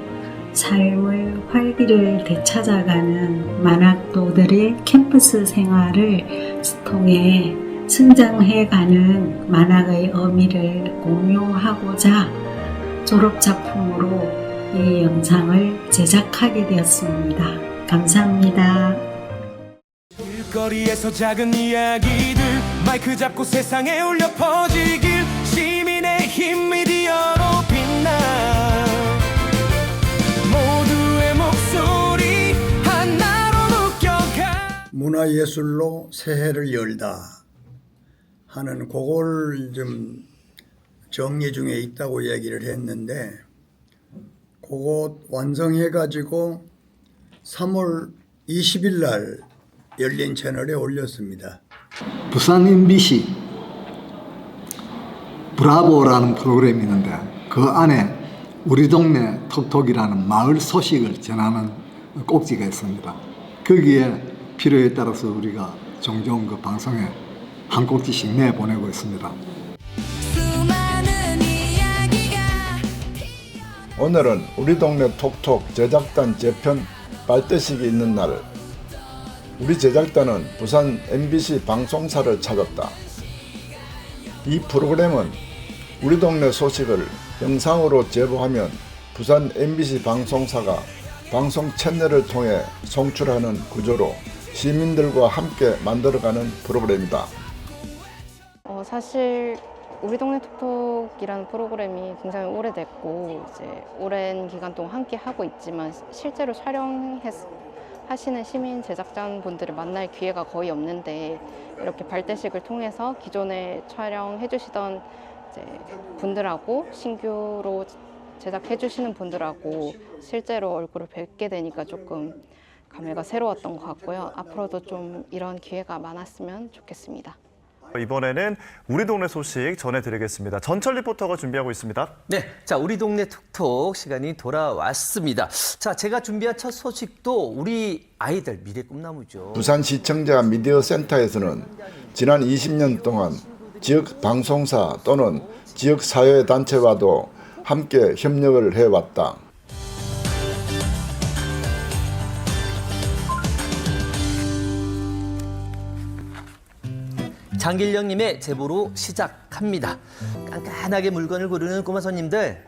삶의 활기를 되찾아가는 만학도들의 캠퍼스 생활을 통해 성장해가는 만학의 의미를 공유하고자 졸업작품으로 이 영상을 제작하게 되었습니다. 감사합니다. 길거리에서 작은 이야기들 마이크 잡고 세상에 울려 퍼지길 시민의 힘 미디어로 빛나 모두의 목소리 하나로 묶여가 문화예술로 새해를 열다 하는 그걸 좀 정리 중에 있다고 얘기를 했는데 그거 완성해가지고 3월 20일 날 열린 채널에 올렸습니다. 부산 MBC 브라보라는 프로그램이 있는데 그 안에 우리 동네 톡톡이라는 마을 소식을 전하는 꼭지가 있습니다. 거기에 필요에 따라서 우리가 종종 그 방송에 한 꼭지씩 내보내고 있습니다. 오늘은 우리 동네 톡톡 제작단 재편 발대식이 있는 날 우리 제작단은 부산 MBC 방송사를 찾았다. 이 프로그램은 우리 동네 소식을 영상으로 제보하면 부산 MBC 방송사가 방송 채널을 통해 송출하는 구조로 시민들과 함께 만들어가는 프로그램이다. 사실 우리 동네 톡톡이라는 프로그램이 굉장히 오래됐고 이제 오랜 기간 동안 함께 하고 있지만 실제로 하시는 시민 제작자 분들을 만날 기회가 거의 없는데 이렇게 발대식을 통해서 기존에 촬영해 주시던 이제 분들하고 신규로 제작해 주시는 분들하고 실제로 얼굴을 뵙게 되니까 조금 감회가 새로웠던 것 같고요. 앞으로도 좀 이런 기회가 많았으면 좋겠습니다. 이번에는 우리 동네 소식 전해드리겠습니다. 전철 리포터가 준비하고 있습니다. 네, 자 우리 동네 톡톡 시간이 돌아왔습니다. 자 제가 준비한 첫 소식도 우리 아이들 미래 꿈나무죠. 부산 시청자 미디어 센터에서는 지난 20년 동안 지역 방송사 또는 지역 사회 단체와도 함께 협력을 해왔다. 장길령님의 제보로 시작합니다. 깐깐하게 물건을 고르는 꼬마 손님들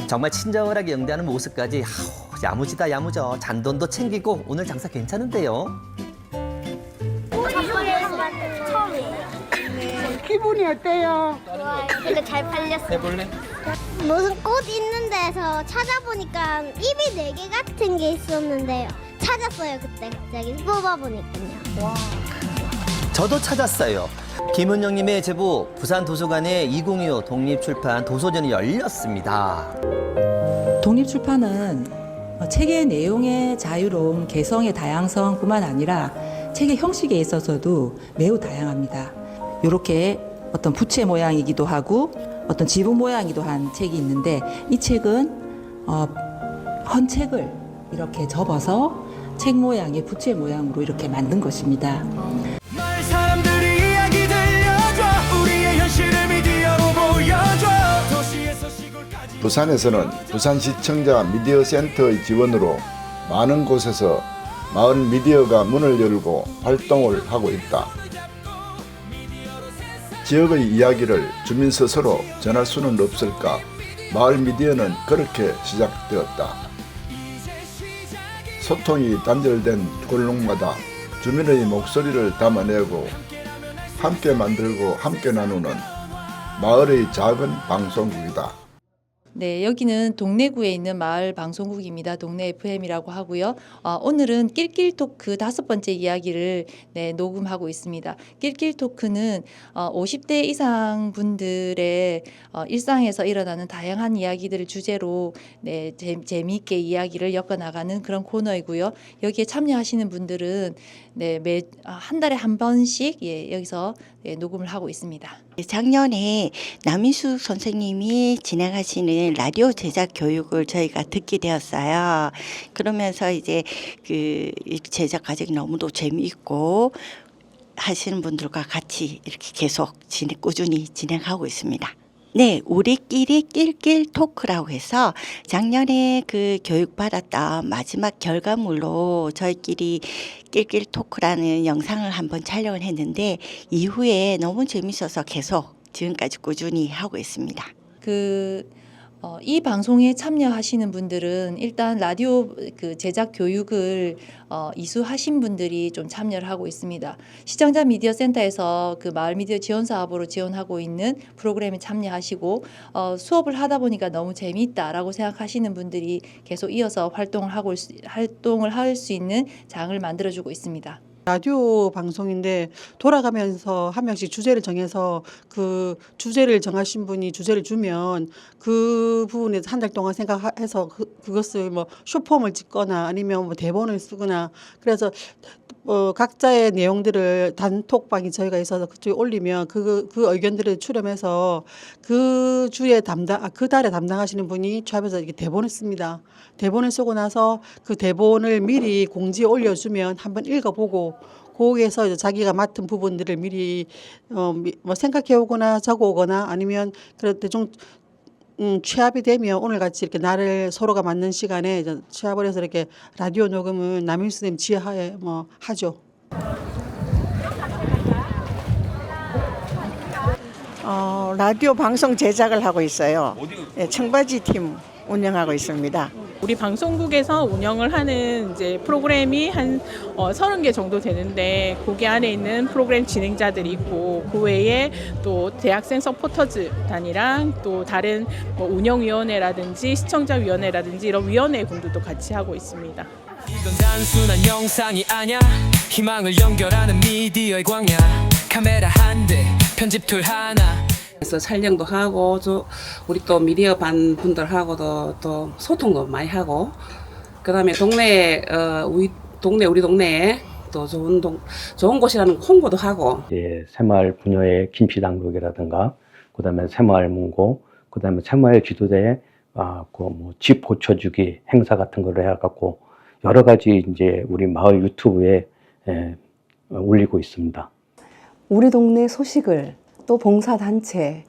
정말 친절하게 응대하는 모습까지 야무지다 야무져. 잔돈도 챙기고 오늘 장사 괜찮은데요. 기분이 어때요? 좋아요. 근데 잘 팔렸어요. 해볼래? 무슨 꽃 있는 데서 찾아보니까 입이 4개 같은 게 있었는데요. 찾았어요 그때 갑자기 뽑아보니까요. 와. 저도 찾았어요. 김은영님의 제보, 부산 도서관에 2025 독립출판 도서전이 열렸습니다. 독립출판은 책의 내용의 자유로움, 개성의 다양성뿐만 아니라 책의 형식에 있어서도 매우 다양합니다. 이렇게 어떤 부채 모양이기도 하고 어떤 지붕 모양이기도 한 책이 있는데 이 책은 헌 책을 이렇게 접어서 책 모양의 부채 모양으로 이렇게 만든 것입니다. 마을 사람들이 이야기 들려줘 우리의 현실을 미디어로 보여줘 도시에서 시골까지 부산에서는 부산시청자 미디어센터의 지원으로 많은 곳에서 마을 미디어가 문을 열고 활동을 하고 있다. 지역의 이야기를 주민 스스로 전할 수는 없을까? 마을 미디어는 그렇게 시작되었다. 소통이 단절된 골목마다 주민의 목소리를 담아내고 함께 만들고 함께 나누는 마을의 작은 방송국이다. 네, 여기는 동래구에 있는 마을 방송국입니다. 동래 FM이라고 하고요. 오늘은 낄낄 토크 5번째 이야기를 녹음하고 있습니다. 낄낄 토크는 50대 이상 분들의 일상에서 일어나는 다양한 이야기들을 주제로 재미있게 이야기를 엮어나가는 그런 코너이고요. 여기에 참여하시는 분들은 한 달에 한 번씩 여기서 녹음을 하고 있습니다. 작년에 남인숙 선생님이 진행하시는 라디오 제작 교육을 저희가 듣게 되었어요. 그러면서 이제 그 제작 과정이 너무도 재미있고 하시는 분들과 같이 이렇게 계속 꾸준히 진행하고 있습니다. 네, 우리끼리 낄낄 토크라고 해서 작년에 그 교육받았던 마지막 결과물로 저희끼리 낄낄 토크라는 영상을 한번 촬영을 했는데 이후에 너무 재밌어서 계속 지금까지 꾸준히 하고 있습니다. 이 방송에 참여하시는 분들은 일단 라디오 그 제작 교육을 이수하신 분들이 좀 참여를 하고 있습니다. 시청자 미디어 센터에서 그 마을 미디어 지원 사업으로 지원하고 있는 프로그램에 참여하시고 수업을 하다 보니까 너무 재미있다라고 생각하시는 분들이 계속 이어서 활동을 할 수 있는 장을 만들어주고 있습니다. 라디오 방송인데 돌아가면서 한 명씩 주제를 정해서 그 주제를 정하신 분이 주제를 주면 그 부분에 한 달 동안 생각해서 그것을 뭐 쇼폼을 찍거나 아니면 뭐 대본을 쓰거나 그래서 각자의 내용들을 단톡방이 저희가 있어서 그쪽에 올리면 그 의견들을 수렴해서 그 주에 그 달에 담당하시는 분이 조합해서 이렇게 대본을 씁니다. 대본을 쓰고 나서 그 대본을 미리 공지에 올려주면 한번 읽어보고 거기에서 이제 자기가 맡은 부분들을 미리 뭐 생각해 오거나 적어 오거나 아니면 그럴 때 좀 취합이 되면 오늘 같이 이렇게 날을 서로가 맞는 시간에 이제 취합을 해서 이렇게 라디오 녹음을 남일수 선생님 지하에 뭐 하죠. 라디오 방송 제작을 하고 있어요. 네, 청바지 팀 운영하고 있습니다. 우리 방송국에서 운영을 하는 이제 프로그램이 한 30개 정도 되는데 거기 안에 있는 프로그램 진행자들이 있고 그 외에 또 대학생 서포터즈 단이랑 또 다른 뭐 운영위원회라든지 시청자위원회라든지 이런 위원회 공들도 같이 하고 있습니다. 이건 단순한 영상이 아냐 희망을 연결하는 미디어의 광야 카메라 한 대 편집 툴 하나 그래서 촬영도 하고 우리 또 미디어 반 분들하고도 또 소통도 많이 하고 그다음에 우리 동네에 또 좋은 곳이라는 홍보도 하고 새마을 부녀의 김치당국이라든가 그다음에 새마을 문고 그다음에 새마을 지도자의 집 고쳐주기 행사 같은 거를 해갖고 여러 가지 이제 우리 마을 유튜브에 올리고 있습니다. 우리 동네 소식을 또 봉사단체,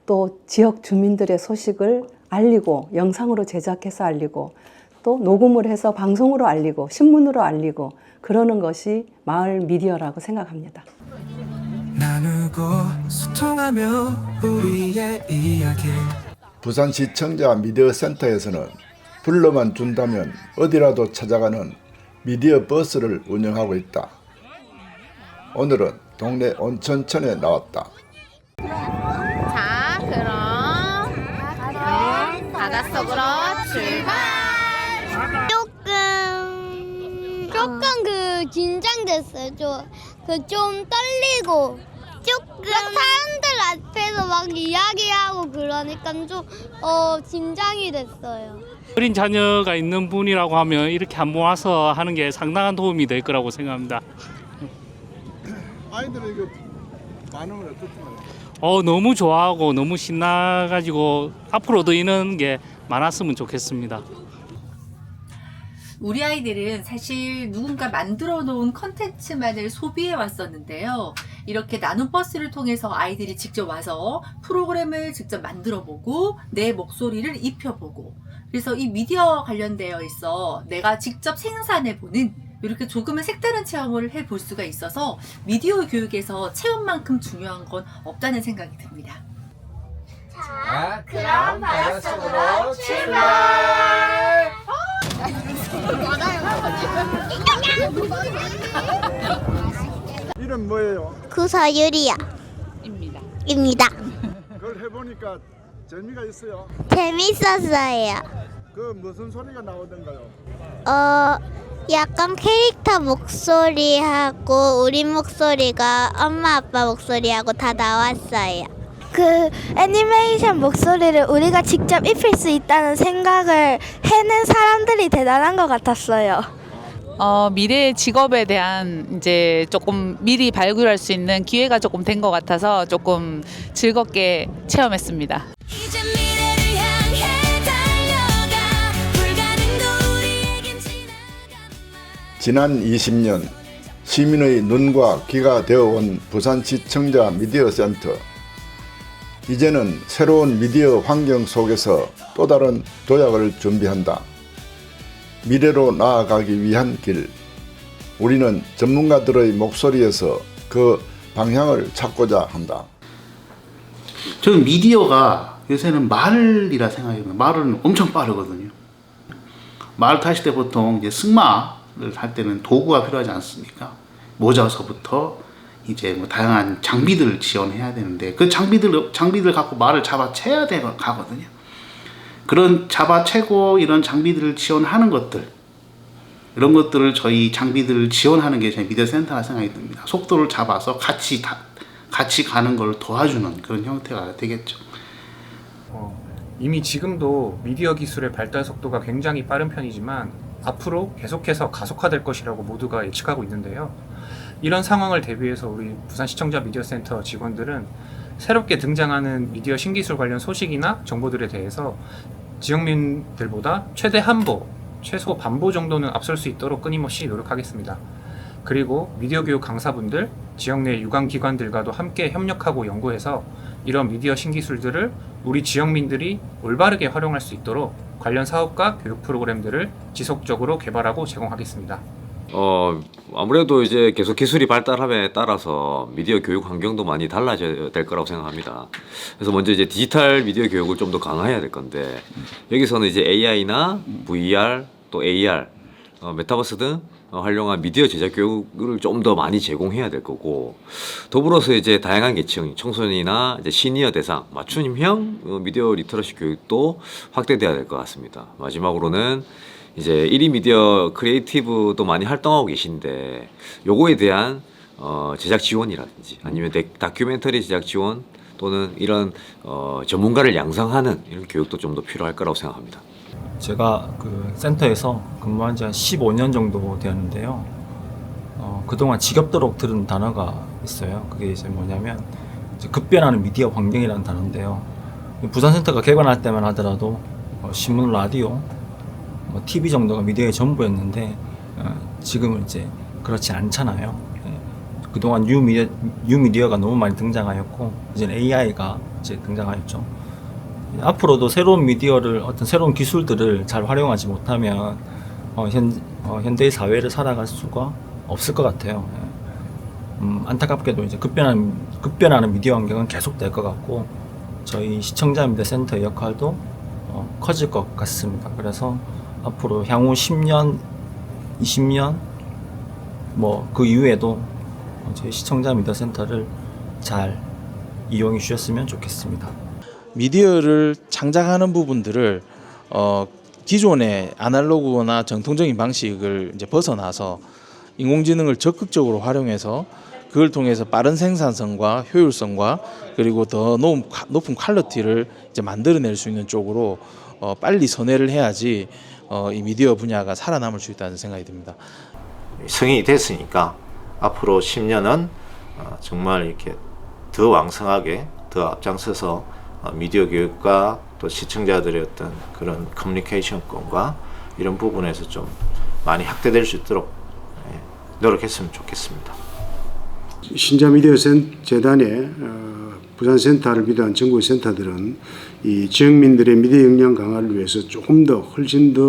또 지역 주민들의 소식을 알리고 영상으로 제작해서 알리고 또 녹음을 해서 방송으로 알리고 신문으로 알리고 그러는 것이 마을 미디어라고 생각합니다. 나누고 소통하며 우리의 이야기 부산시청자 미디어 센터에서는 불러만 준다면 어디라도 찾아가는 미디어 버스를 운영하고 있다. 오늘은 동네 온천천에 나왔다. 자, 그럼 바닷속으로 출발! 조금 긴장됐어요. 좀 떨리고 조금 사람들 앞에서 막 이야기하고 그러니까 좀 긴장이 됐어요. 어린 자녀가 있는 분이라고 하면 이렇게 한번 와서 하는 게 상당한 도움이 될 거라고 생각합니다. 아이들은 이거 반응을 어떻게 해요? 너무 좋아하고 너무 신나가지고 앞으로도 이런 게 많았으면 좋겠습니다. 우리 아이들은 사실 누군가 만들어 놓은 컨텐츠만을 소비해 왔었는데요. 이렇게 나눔 버스를 통해서 아이들이 직접 와서 프로그램을 직접 만들어 보고 내 목소리를 입혀보고, 그래서 이 미디어 관련되어 있어 내가 직접 생산해 보는 이렇게 조금은 색다른 체험을 해볼 수가 있어서 미디어 교육에서 체험만큼 중요한 건 없다는 생각이 듭니다. 자, 그럼 바다 속으로 출발! 이름 뭐예요? 구서유리야. 입니다. 그걸 해보니까 재미가 있어요. 재밌었어요. 그 무슨 소리가 나오던가요? 약간 캐릭터 목소리하고 우리 목소리가 엄마 아빠 목소리하고 다 나왔어요. 그 애니메이션 목소리를 우리가 직접 입힐 수 있다는 생각을 해낸 사람들이 대단한 것 같았어요. 미래의 직업에 대한 이제 조금 미리 발굴할 수 있는 기회가 조금 된 것 같아서 조금 즐겁게 체험했습니다. 지난 20년 시민의 눈과 귀가 되어온 부산시청자 미디어 센터. 이제는 새로운 미디어 환경 속에서 또 다른 도약을 준비한다. 미래로 나아가기 위한 길. 우리는 전문가들의 목소리에서 그 방향을 찾고자 한다. 저는 미디어가 요새는 말이라 생각해요. 말은 엄청 빠르거든요. 말 타실 때 보통 이제 승마를 할 때는 도구가 필요하지 않습니까? 모자서부터 이제 뭐 다양한 장비들을 지원해야 되는데 그 장비들 갖고 말을 잡아채야 가거든요. 그런 잡아채고 이런 장비들을 지원하는 것들, 이런 것들을 저희 장비들을 지원하는 게 저희 미디어 센터라 생각이 듭니다. 속도를 잡아서 같이 가는 걸 도와주는 그런 형태가 되겠죠. 이미 지금도 미디어 기술의 발달 속도가 굉장히 빠른 편이지만 앞으로 계속해서 가속화될 것이라고 모두가 예측하고 있는데요. 이런 상황을 대비해서 우리 부산시청자 미디어센터 직원들은 새롭게 등장하는 미디어 신기술 관련 소식이나 정보들에 대해서 지역민들보다 최대 한보, 최소 반보 정도는 앞설 수 있도록 끊임없이 노력하겠습니다. 그리고 미디어 교육 강사분들, 지역 내 유관기관들과도 함께 협력하고 연구해서 이런 미디어 신기술들을 우리 지역민들이 올바르게 활용할 수 있도록 관련 사업과 교육 프로그램들을 지속적으로 개발하고 제공하겠습니다. 아무래도 이제 계속 기술이 발달함에 따라서 미디어 교육 환경도 많이 달라져야 될 거라고 생각합니다. 그래서 먼저 이제 디지털 미디어 교육을 좀 더 강화해야 될 건데, 여기서는 이제 AI나 VR 또 AR, 메타버스 등 활용한 미디어 제작 교육을 좀 더 많이 제공해야 될 거고, 더불어서 이제 다양한 계층, 청소년이나 이제 시니어 대상 맞춤형 미디어 리터러시 교육도 확대돼야 될 것 같습니다. 마지막으로는 이제 1인 미디어 크리에이티브도 많이 활동하고 계신데, 요거에 대한 제작 지원이라든지 아니면 다큐멘터리 제작 지원 또는 이런 전문가를 양성하는 이런 교육도 좀 더 필요할 거라고 생각합니다. 제가 그 센터에서 근무한 지 한 15년 정도 되었는데요. 그동안 지겹도록 들은 단어가 있어요. 그게 이제 뭐냐면 이제 급변하는 미디어 환경이라는 단어인데요. 부산센터가 개관할 때만 하더라도 신문, 라디오, TV 정도가 미디어의 전부였는데 지금은 이제 그렇지 않잖아요. 그동안 뉴미디어가 너무 많이 등장하였고 이제는 AI가 이제 등장하였죠. 앞으로도 새로운 미디어를, 어떤 새로운 기술들을 잘 활용하지 못하면 현대의 사회를 살아갈 수가 없을 것 같아요. 안타깝게도 이제 급변하는 미디어 환경은 계속될 것 같고, 저희 시청자 미디어 센터의 역할도 커질 것 같습니다. 그래서 앞으로 향후 10년, 20년 그 이후에도 저희 시청자 미디어 센터를 잘 이용해 주셨으면 좋겠습니다. 미디어를 창작하는 부분들을 기존의 아날로그나 정통적인 방식을 이제 벗어나서 인공지능을 적극적으로 활용해서 그걸 통해서 빠른 생산성과 효율성과 그리고 더 높은 퀄리티를 이제 만들어낼 수 있는 쪽으로 빨리 선회를 해야지 이 미디어 분야가 살아남을 수 있다는 생각이 듭니다. 승인이 됐으니까 앞으로 10년은 정말 이렇게 더 왕성하게 더 앞장서서 미디어 교육과 또 시청자들의 어떤 그런 커뮤니케이션권과 이런 부분에서 좀 많이 확대될 수 있도록 노력했으면 좋겠습니다. 신자미디어재단의 부산센터를 비롯한 전국 센터들은 이 지역민들의 미디어 역량 강화를 위해서 조금 더 훨씬 더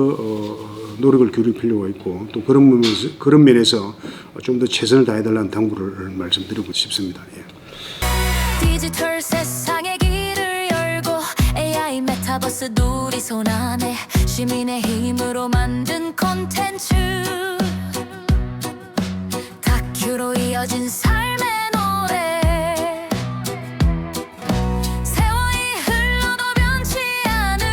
노력을 기울일 필요가 있고 또 그런 면에서 좀 더 최선을 다해달라는 당부를 말씀드리고 싶습니다. 디지털 세상의 길을 열고 AI 메타버스 우리 손안에 시민의 힘으로 만든 콘텐츠 다큐로 이어진 삶의 노래 세월이 흘러도 변치 않을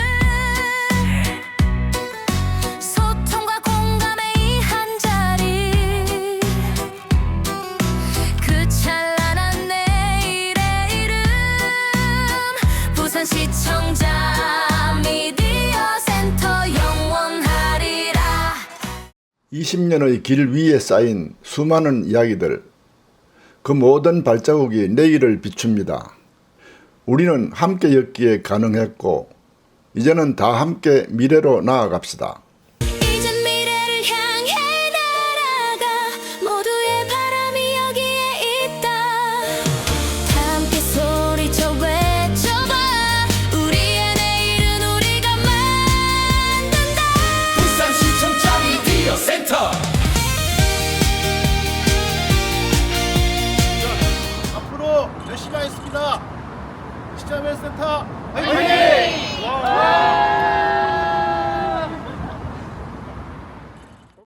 소통과 공감의 이 한자리 그 찬란한 내일의 이름 부산시청자 미디어 센터 영원하리라. 20년의 길 위에 쌓인 수많은 이야기들, 그 모든 발자국이 내일을 비춥니다. 우리는 함께 였기에 가능했고 이제는 다 함께 미래로 나아갑시다.